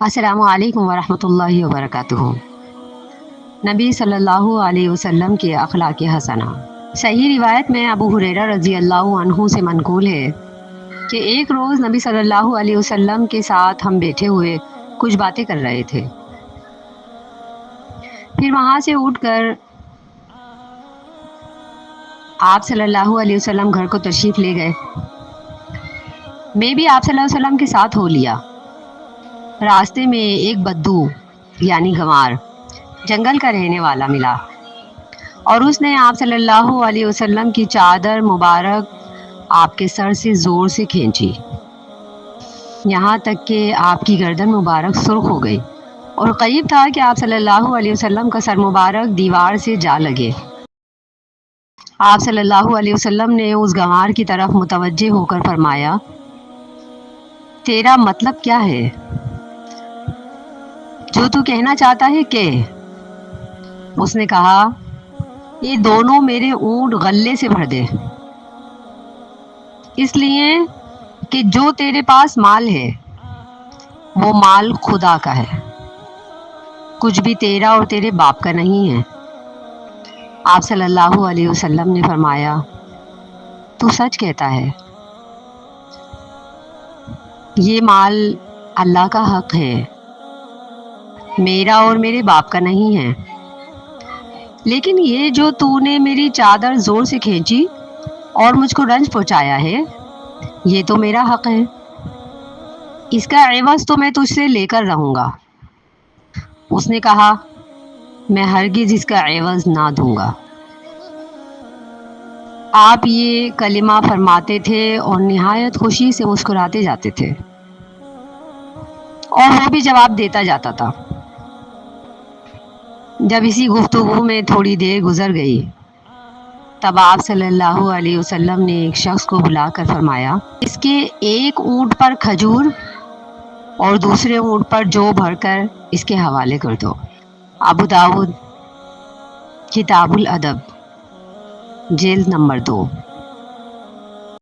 السلام علیکم ورحمۃ اللہ وبرکاتہ۔ نبی صلی اللہ علیہ وسلم کے اخلاق حسنہ۔ صحیح روایت میں ابو ہریرہ رضی اللہ عنہ سے منقول ہے کہ ایک روز نبی صلی اللہ علیہ وسلم کے ساتھ ہم بیٹھے ہوئے کچھ باتیں کر رہے تھے، پھر وہاں سے اٹھ کر آپ صلی اللہ علیہ وسلم گھر کو تشریف لے گئے۔ میں بھی آپ صلی اللہ علیہ وسلم کے ساتھ ہو لیا۔ راستے میں ایک بدو یعنی گنوار جنگل کا رہنے والا ملا اور اس نے آپ صلی اللہ علیہ وسلم کی چادر مبارک آپ کے سر سے زور سے کھینچی، یہاں تک کہ آپ کی گردن مبارک سرخ ہو گئی اور قریب تھا کہ آپ صلی اللہ علیہ وسلم کا سر مبارک دیوار سے جا لگے۔ آپ صلی اللہ علیہ وسلم نے اس گنوار کی طرف متوجہ ہو کر فرمایا، تیرا مطلب کیا ہے؟ جو تو کہنا چاہتا ہے کہ اس نے کہا، یہ دونوں میرے اونٹ غلے سے بھر دے، اس لیے کہ جو تیرے پاس مال ہے وہ مال خدا کا ہے، کچھ بھی تیرا اور تیرے باپ کا نہیں ہے۔ آپ صلی اللہ علیہ وسلم نے فرمایا، تو سچ کہتا ہے، یہ مال اللہ کا حق ہے، میرا اور میرے باپ کا نہیں ہے، لیکن یہ جو تو نے میری چادر زور سے کھینچی اور مجھ کو رنج پہنچایا ہے، یہ تو میرا حق ہے، اس کا عوض تو میں تجھ سے لے کر رہوں گا۔ اس نے کہا، میں ہرگز اس کا عوض نہ دوں گا۔ آپ یہ کلمہ فرماتے تھے اور نہایت خوشی سے مسکراتے جاتے تھے اور وہ بھی جواب دیتا جاتا تھا۔ جب اسی گفتگو میں تھوڑی دیر گزر گئی، تب آپ صلی اللہ علیہ وسلم نے ایک شخص کو بلا کر فرمایا، اس کے ایک اونٹ پر کھجور اور دوسرے اونٹ پر جو بھر کر اس کے حوالے کر دو۔ ابو داؤد کتاب الادب جلد نمبر 2۔